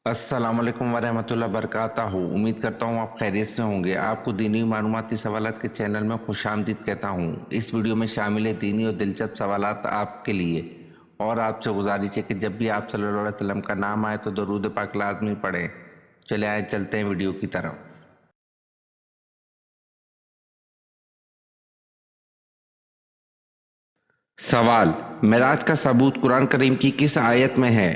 السلام علیکم ورحمۃ اللہ وبرکاتہ. امید کرتا ہوں آپ خیریت سے ہوں گے. آپ کو دینی معلوماتی سوالات کے چینل میں خوش آمدید کہتا ہوں. اس ویڈیو میں شامل ہے دینی اور دلچسپ سوالات آپ کے لیے، اور آپ سے گزارش ہے کہ جب بھی آپ صلی اللہ علیہ وسلم کا نام آئے تو درود پاک لازمی پڑھیں. چلے آئے چلتے ہیں ویڈیو کی طرف. سوال: معراج کا ثبوت قرآن کریم کی کس آیت میں ہے؟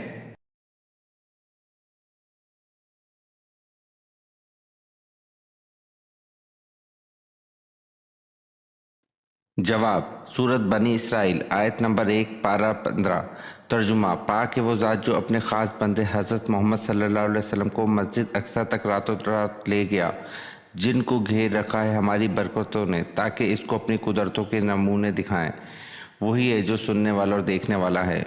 جواب: سورت بنی اسرائیل آیت نمبر 1 پارہ 15. ترجمہ: پاک ہے وہ ذات جو اپنے خاص بندے حضرت محمد صلی اللہ علیہ وسلم کو مسجد اقصیٰ تک راتوں رات لے گیا، جن کو گھیر رکھا ہے ہماری برکتوں نے، تاکہ اس کو اپنی قدرتوں کے نمونے دکھائیں. وہی ہے جو سننے والا اور دیکھنے والا ہے.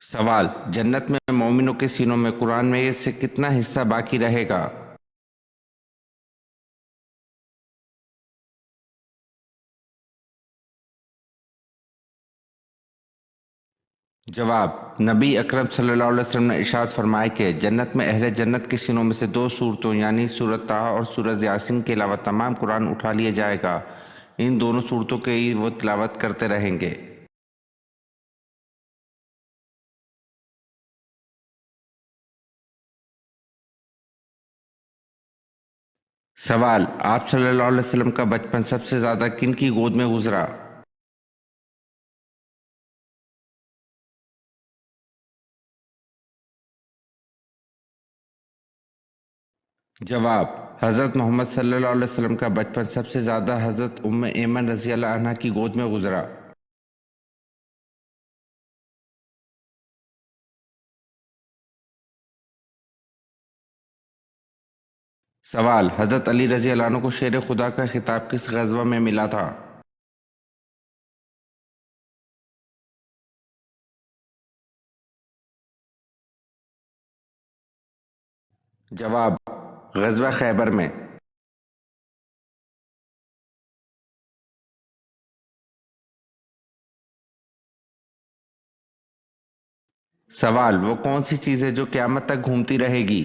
سوال: جنت میں مومنوں کے سینوں میں قرآن میں سے کتنا حصہ باقی رہے گا؟ جواب: نبی اکرم صلی اللہ علیہ وسلم نے ارشاد فرمایا کہ جنت میں اہل جنت کے سینوں میں سے دو صورتوں یعنی سورۃ طٰہٰ اور سورۃ یاسین کے علاوہ تمام قرآن اٹھا لیا جائے گا. ان دونوں صورتوں کی وہ تلاوت کرتے رہیں گے. سوال: آپ صلی اللہ علیہ وسلم کا بچپن سب سے زیادہ کن کی گود میں گزرا؟ جواب: حضرت محمد صلی اللہ علیہ وسلم کا بچپن سب سے زیادہ حضرت ام ایمن رضی اللہ عنہ کی گود میں گزرا. سوال: حضرت علی رضی اللہ عنہ کو شیر خدا کا خطاب کس غزوہ میں ملا تھا؟ جواب: غزوہ خیبر میں. سوال: وہ کون سی چیز ہے جو قیامت تک گھومتی رہے گی؟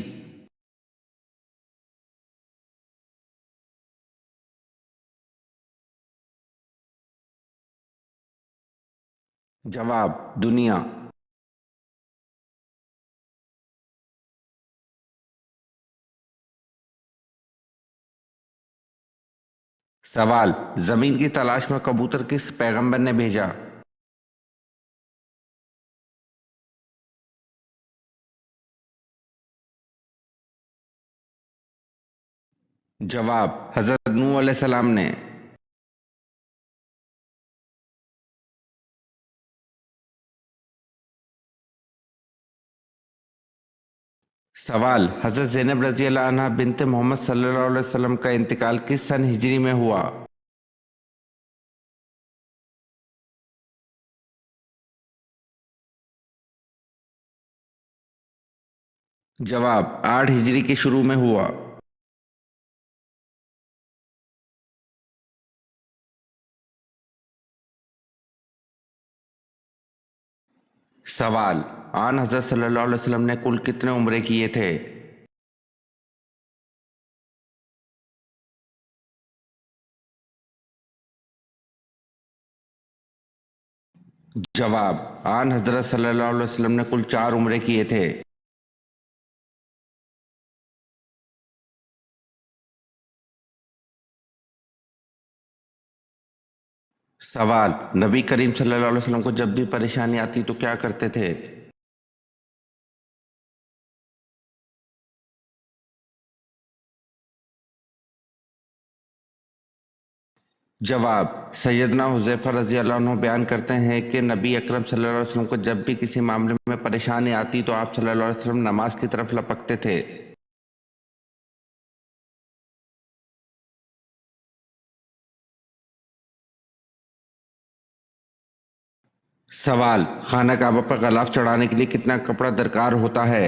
جواب: دنیا. سوال: زمین کی تلاش میں کبوتر کس پیغمبر نے بھیجا؟ جواب: حضرت نوح علیہ السلام نے. سوال: حضرت زینب رضی اللہ عنہ بنت محمد صلی اللہ علیہ وسلم کا انتقال کس سن ہجری میں ہوا؟ جواب: 8 ہجری کے شروع میں ہوا. سوال: آن حضرت صلی اللہ علیہ وسلم نے کل کتنے عمرے کیے تھے؟ جواب: آن حضرت صلی اللہ علیہ وسلم نے کل 4 عمرے کیے تھے. سوال: نبی کریم صلی اللہ علیہ وسلم کو جب بھی پریشانی آتی تو کیا کرتے تھے؟ جواب: سیدنا حذیفہ رضی اللہ عنہ بیان کرتے ہیں کہ نبی اکرم صلی اللہ علیہ وسلم کو جب بھی کسی معاملے میں پریشانی آتی تو آپ صلی اللہ علیہ وسلم نماز کی طرف لپکتے تھے. سوال: خانہ کعبہ پر غلاف چڑھانے کے لیے کتنا کپڑا درکار ہوتا ہے؟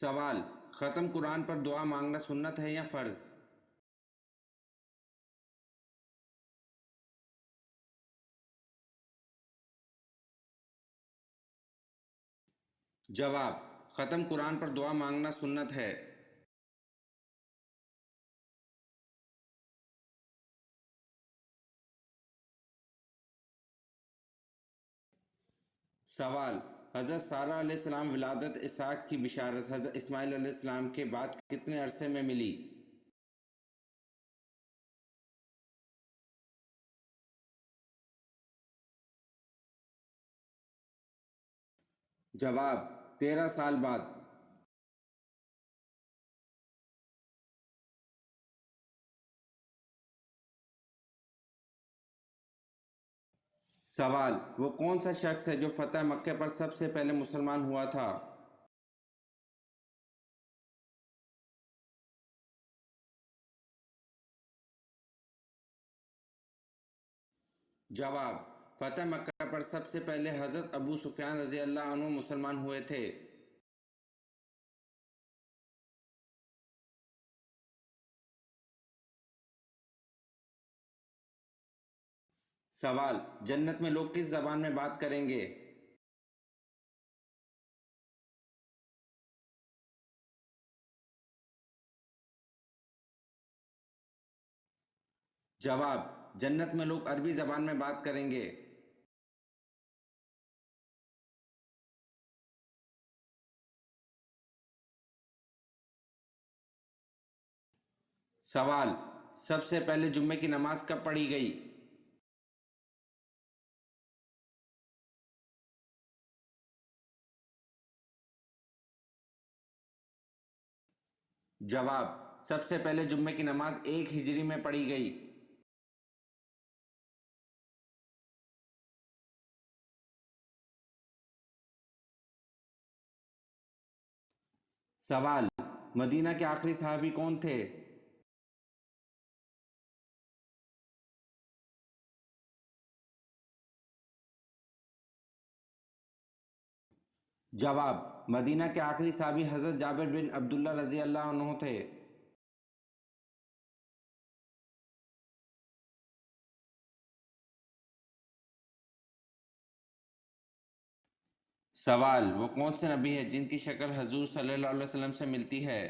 سوال: ختم قرآن پر دعا مانگنا سنت ہے یا فرض؟ جواب: ختم قرآن پر دعا مانگنا سنت ہے۔ سوال: حضرت سارہ علیہ السلام ولادت اسحاق کی بشارت حضرت اسماعیل علیہ السلام کے بعد کتنے عرصے میں ملی؟ جواب: 13 سال بعد۔ سوال: وہ کون سا شخص ہے جو فتح مکہ پر سب سے پہلے مسلمان ہوا تھا؟ جواب: فتح مکہ پر سب سے پہلے حضرت ابو سفیان رضی اللہ عنہ مسلمان ہوئے تھے۔ سوال: جنت میں لوگ کس زبان میں بات کریں گے؟ جواب: جنت میں لوگ عربی زبان میں بات کریں گے۔ سوال: سب سے پہلے جمعے کی نماز کب پڑھی گئی؟ جواب: سب سے پہلے جمعے کی نماز 1 ہجری میں پڑھی گئی۔ سوال: مدینہ کے آخری صحابی کون تھے؟ جواب: مدینہ کے آخری صحابی حضرت جابر بن عبداللہ رضی اللہ عنہ تھے۔ سوال: وہ کون سے نبی ہیں جن کی شکل حضور صلی اللہ علیہ وسلم سے ملتی ہے؟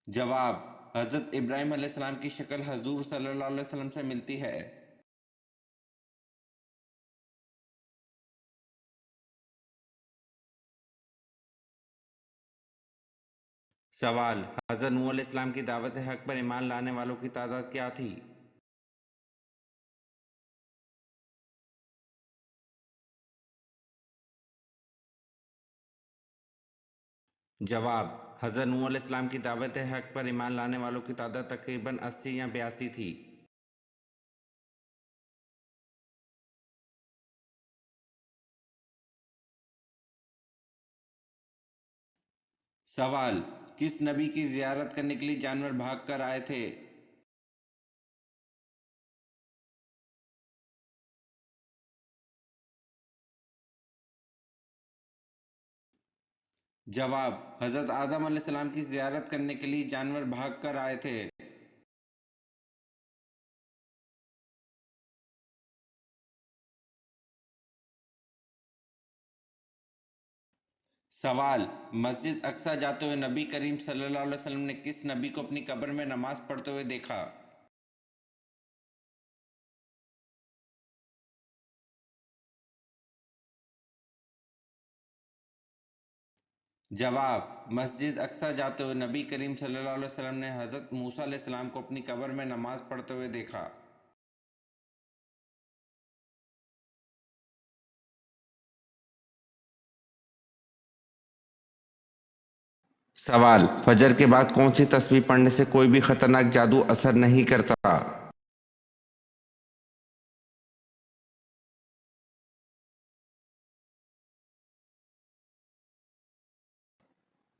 جواب: حضرت ابراہیم علیہ السلام کی شکل حضور صلی اللہ علیہ وسلم سے ملتی ہے۔ سوال: حضرت نوح علیہ السلام کی دعوت حق پر ایمان لانے والوں کی تعداد کیا تھی؟ جواب: حضرت نوح علیہ السلام کی دعوت حق پر ایمان لانے والوں کی تعداد تقریباً 80 یا 82 تھی۔ سوال: کس نبی کی زیارت کرنے کے لیے جانور بھاگ کر آئے تھے؟ جواب: حضرت آدم علیہ السلام کی زیارت کرنے کے لیے جانور بھاگ کر آئے تھے۔ سوال: مسجد اقصی جاتے ہوئے نبی کریم صلی اللہ علیہ وسلم نے کس نبی کو اپنی قبر میں نماز پڑھتے ہوئے دیکھا؟ جواب: مسجد اقصی جاتے ہوئے نبی کریم صلی اللہ علیہ وسلم نے حضرت موسیٰ علیہ السلام کو اپنی قبر میں نماز پڑھتے ہوئے دیکھا۔ سوال: فجر کے بعد کون سی تسبیح پڑھنے سے کوئی بھی خطرناک جادو اثر نہیں کرتا؟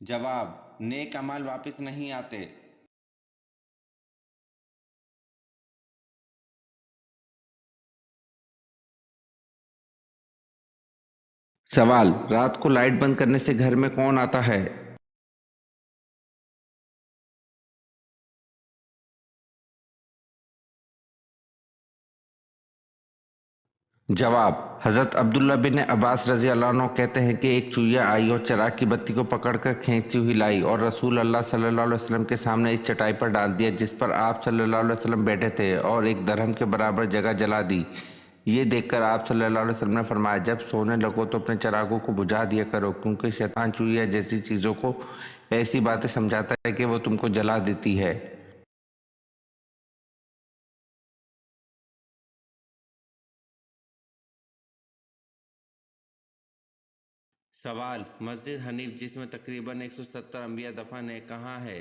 جواب: نیک اعمال واپس نہیں آتے۔ سوال: رات کو لائٹ بند کرنے سے گھر میں کون آتا ہے؟ جواب: حضرت عبداللہ بن عباس رضی اللہ عنہ کہتے ہیں کہ ایک چوہیا آئی اور چراغ کی بتی کو پکڑ کر کھینچتی ہوئی لائی اور رسول اللہ صلی اللہ علیہ وسلم کے سامنے اس چٹائی پر ڈال دیا جس پر آپ صلی اللہ علیہ وسلم بیٹھے تھے، اور ایک درہم کے برابر جگہ جلا دی۔ یہ دیکھ کر آپ صلی اللہ علیہ وسلم نے فرمایا: جب سونے لگو تو اپنے چراغوں کو بجھا دیا کرو، کیونکہ شیطان چوہیا جیسی چیزوں کو ایسی باتیں سمجھاتا ہے کہ وہ تم کو جلا دیتی ہے۔ سوال: مسجد حنیف جس میں تقریباً 170 انبیاء دفن ہیں کہاں ہے؟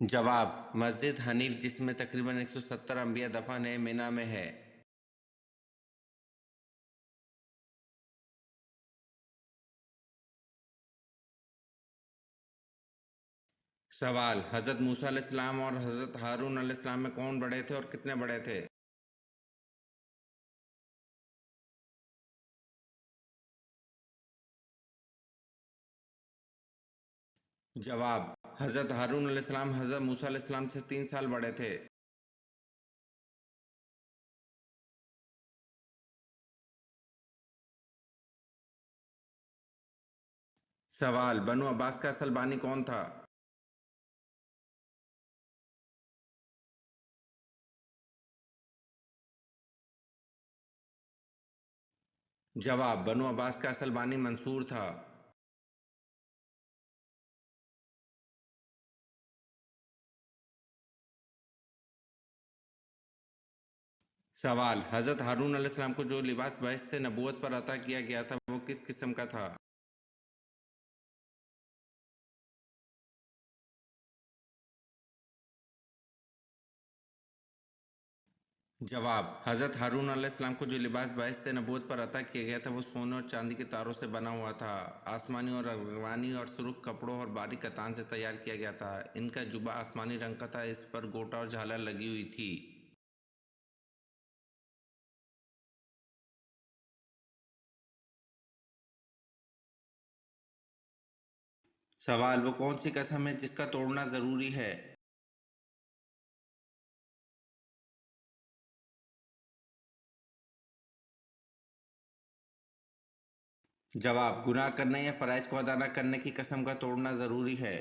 جواب: مسجد حنیف جس میں تقریباً 170 انبیاء دفن ہیں مینا میں ہے۔ سوال: حضرت موسیٰ علیہ السلام اور حضرت ہارون علیہ السلام میں کون بڑے تھے اور کتنے بڑے تھے؟ جواب: حضرت ہارون علیہ السلام حضرت موسیٰ علیہ السلام سے 3 سال بڑے تھے۔ سوال: بنو عباس کا اصل بانی کون تھا؟ جواب: بنو عباس کا اصل بانی منصور تھا۔ سوال: حضرت ہارون علیہ السلام کو جو لباس بعثت نبوت پر عطا کیا گیا تھا وہ کس قسم کا تھا؟ جواب: حضرت ہارون علیہ السلام کو جو لباس بعثت نبوت پر عطا کیا گیا تھا وہ سونے اور چاندی کے تاروں سے بنا ہوا تھا، آسمانی اور ارغوانی اور سرخ کپڑوں اور باریک کتان سے تیار کیا گیا تھا۔ ان کا جبہ آسمانی رنگ کا تھا، اس پر گوٹا اور جھالر لگی ہوئی تھی۔ سوال: وہ کون سی قسم ہے جس کا توڑنا ضروری ہے؟ جواب: گناہ کرنے یا فرائض کو ادا نہ کرنے کی قسم کا توڑنا ضروری ہے۔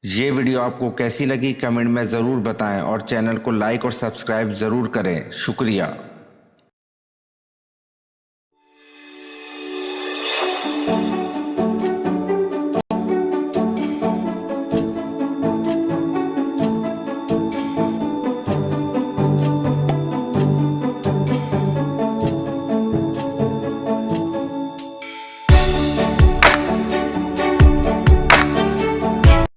یہ ویڈیو آپ کو کیسی لگی کمنٹ میں ضرور بتائیں، اور چینل کو لائک اور سبسکرائب ضرور کریں۔ شکریہ۔